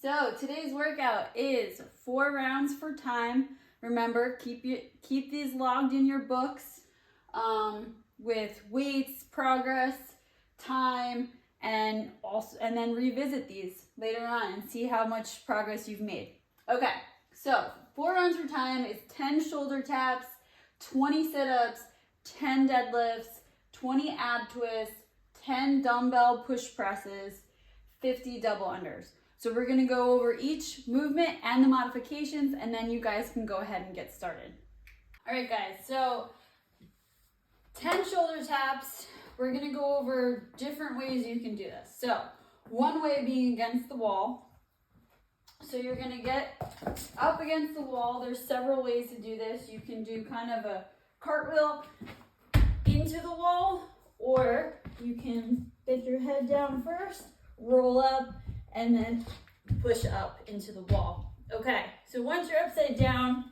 So today's workout is 4 rounds for time. Remember, keep these logged in your books with weights, progress, time, and then revisit these later on and see how much progress you've made. Okay, so 4 rounds for time is 10 shoulder taps, 20 sit-ups, 10 deadlifts, 20 ab twists, 10 dumbbell push presses, 50 double unders. So we're gonna go over each movement and the modifications, and then you guys can go ahead and get started. All right, guys, so 10 shoulder taps. We're gonna go over different ways you can do this. So one way being against the wall. So you're gonna get up against the wall. There's several ways to do this. You can do kind of a cartwheel into the wall, or you can get your head down first, roll up, and then push up into the wall. Okay, so once you're upside down,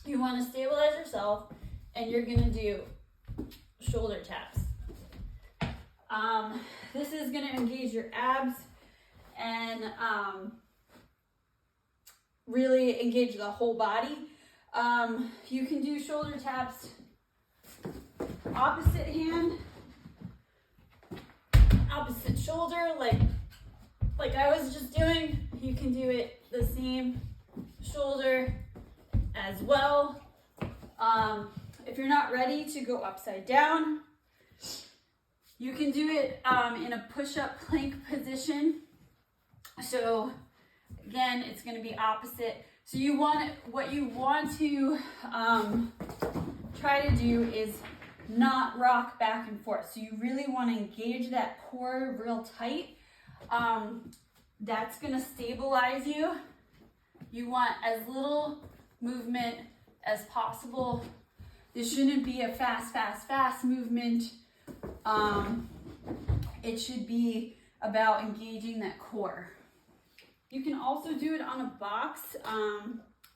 you want to stabilize yourself, and you're gonna do shoulder taps. This is gonna engage your abs and really engage the whole body. You can do shoulder taps opposite hand, opposite shoulder, like I was just doing. You can do it the same shoulder as well. If you're not ready to go upside down, you can do it in a push-up plank position. So again, it's going to be opposite. So what you want to try to do is not rock back and forth. So you really want to engage that core real tight. That's going to stabilize you. You want as little movement as possible. This shouldn't be a fast movement. It should be about engaging that core. You can also do it on a box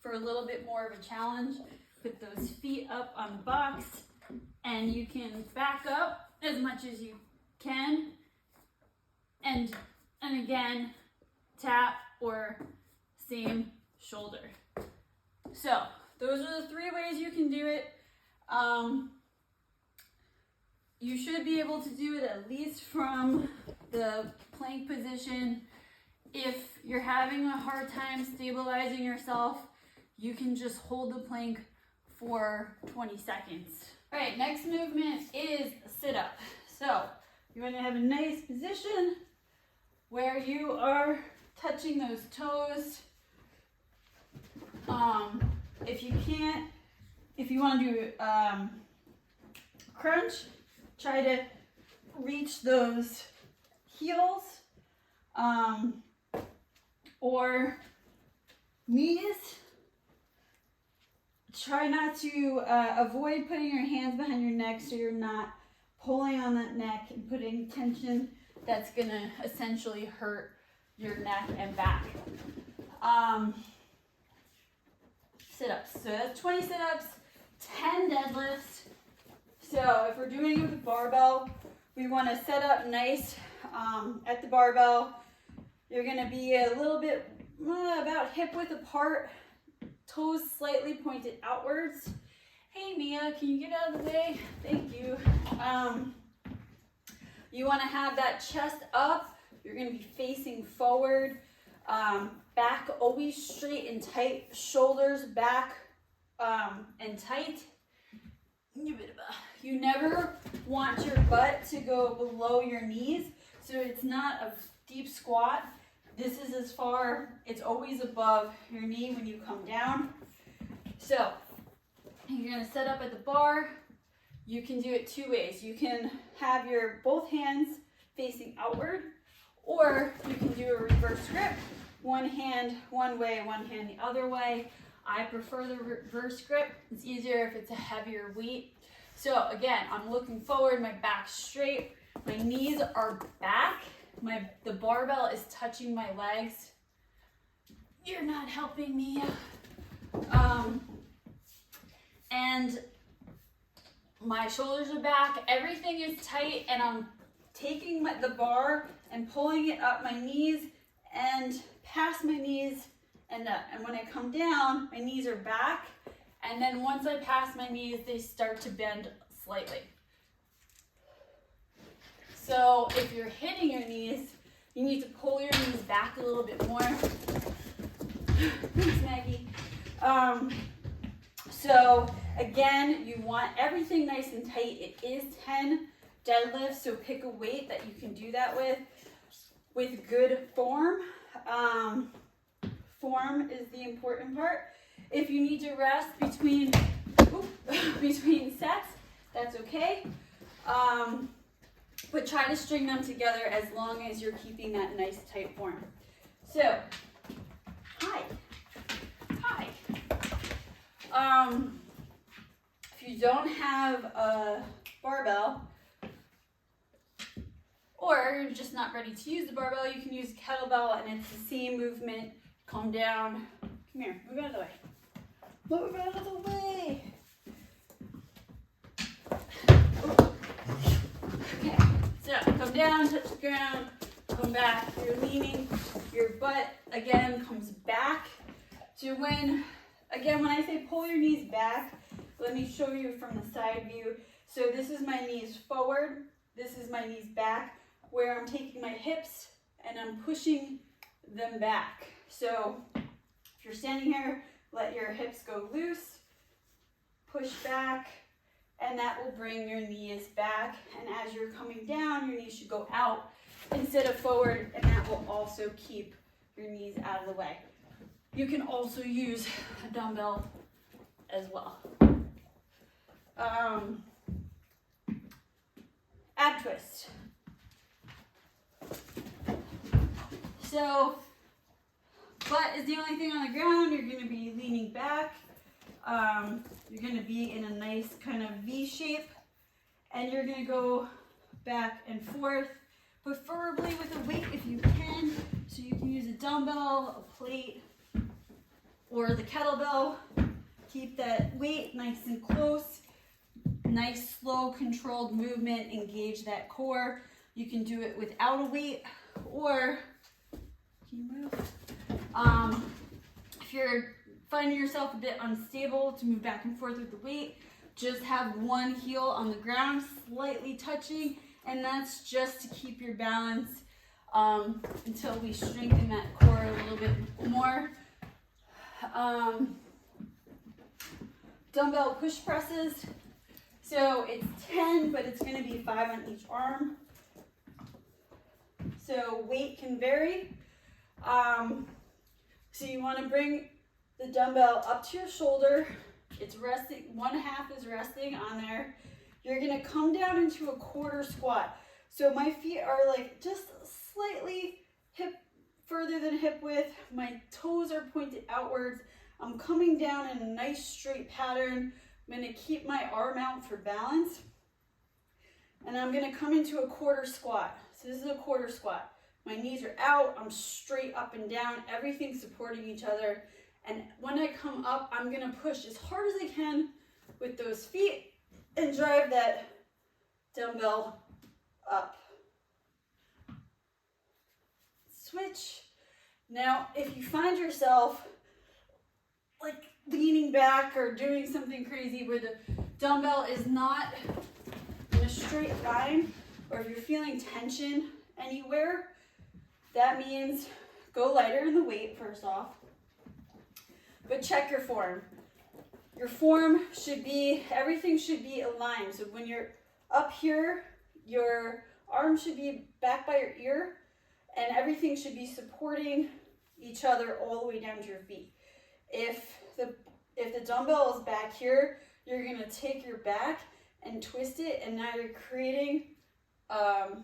for a little bit more of a challenge. Put those feet up on the box, and you can back up as much as you can, and again, tap or same shoulder. So those are the 3 ways you can do it. You should be able to do it at least from the plank position. If you're having a hard time stabilizing yourself, you can just hold the plank for 20 seconds. All right, next movement is a sit-up. So you want to have a nice position where you are touching those toes. If you want to do crunch, try to reach those heels or knees. Try not to avoid putting your hands behind your neck so you're not pulling on that neck and putting tension that's going to essentially hurt your neck and back. Sit-ups. So that's 20 sit-ups, 10 deadlifts. So if we're doing it with a barbell, we want to set up nice at the barbell. You're going to be a little bit about hip width apart, toes slightly pointed outwards. Hey Mia, can you get out of the way? Thank you. You want to have that chest up. You're going to be facing forward. Back always straight and tight. Shoulders back and tight. You never want your butt to go below your knees, so it's not a deep squat. This is as far, it's always above your knee when you come down. So you're going to set up at the bar. You can do it 2 ways. You can have your both hands facing outward, or you can do a reverse grip. One hand one way, one hand the other way. I prefer the reverse grip. It's easier if it's a heavier weight. So again, I'm looking forward, my back's straight, my knees are back, the barbell is touching my legs. You're not helping me. And my shoulders are back, everything is tight, and I'm taking the bar and pulling it up my knees and past my knees and up. And when I come down, my knees are back. And then once I pass my knees, they start to bend slightly. So if you're hitting your knees, you need to pull your knees back a little bit more. Thanks, Maggie. So again, you want everything nice and tight. It is 10 deadlifts, so pick a weight that you can do that with good form. Form is the important part. If you need to rest between sets, that's okay. But try to string them together as long as you're keeping that nice tight form. So, hi. If you don't have a barbell, or you're just not ready to use the barbell, you can use a kettlebell, and it's the same movement. Calm down. Come here, move out of the way. Move out of the way. Okay, so come down, touch the ground, come back. You're leaning, your butt again comes back. So when I say pull your knees back, let me show you from the side view. So this is my knees forward, this is my knees back, where I'm taking my hips and I'm pushing them back. So if you're standing here, let your hips go loose, push back, and that will bring your knees back. And as you're coming down, your knees should go out instead of forward, and that will also keep your knees out of the way. You can also use a dumbbell as well. Ab twist. So, butt is the only thing on the ground. You're going to be leaning back. You're going to be in a nice kind of V shape, and you're going to go back and forth, preferably with a weight if you can. So you can use a dumbbell, a plate, or the kettlebell. Keep that weight nice and close. Nice, slow, controlled movement. Engage that core. You can do it without a weight, or can you move? If you're finding yourself a bit unstable to move back and forth with the weight, just have one heel on the ground, slightly touching, and that's just to keep your balance until we strengthen that core a little bit more. Dumbbell push presses. So it's 10, but it's going to be 5 on each arm. So weight can vary. So you want to bring the dumbbell up to your shoulder. It's resting, one half is resting on there. You're going to come down into a quarter squat. So my feet are like just slightly further than hip width. My toes are pointed outwards. I'm coming down in a nice straight pattern. I'm going to keep my arm out for balance. And I'm going to come into a quarter squat. So this is a quarter squat. My knees are out. I'm straight up and down. Everything's supporting each other. And when I come up, I'm going to push as hard as I can with those feet and drive that dumbbell up. Switch. Now, if you find yourself like leaning back or doing something crazy where the dumbbell is not in a straight line, or if you're feeling tension anywhere, that means go lighter in the weight first off, but check your form. Your form should be, everything should be aligned. So when you're up here, your arm should be back by your ear, and everything should be supporting each other all the way down to your feet. If the dumbbell is back here, you're going to take your back and twist it, and now you're creating a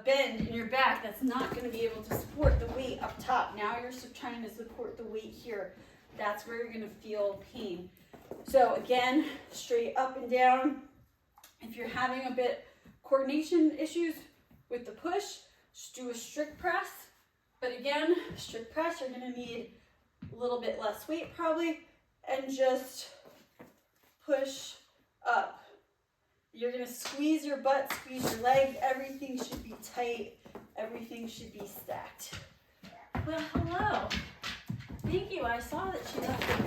bend in your back that's not going to be able to support the weight up top. Now you're trying to support the weight here. That's where you're going to feel pain. So again, straight up and down. If you're having a bit coordination issues with the push, just do a strict press. But again, strict press, you're going to need a little bit less weight probably, and just push up. You're going to squeeze your butt, squeeze your legs. Everything should be tight everything should be stacked. Well, hello. Thank you. I saw that she left it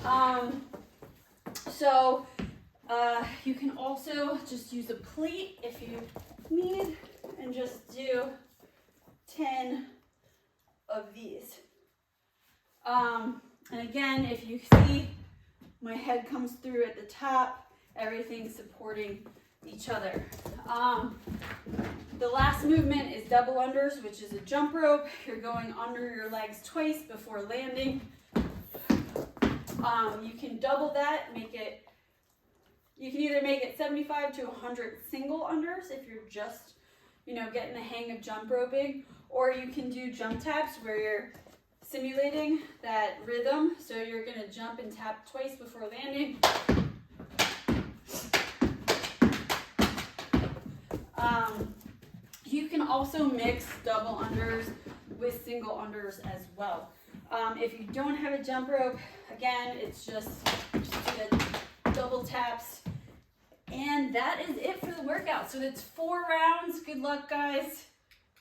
there. So you can also just use a plate if you need, and just do 10 of these. And again, if you see my head comes through at the top, everything's supporting each other. The last movement is double unders, which is a jump rope. You're going under your legs twice before landing. You can double that, you can either make it 75 to 100 single unders if you're just, getting the hang of jump roping, or you can do jump taps where you're simulating that rhythm. So you're gonna jump and tap twice before landing. You can also mix double unders with single unders as well. If you don't have a jump rope, again, it's just do the double taps. And that is it for the workout. So it's 4 rounds. Good luck, guys.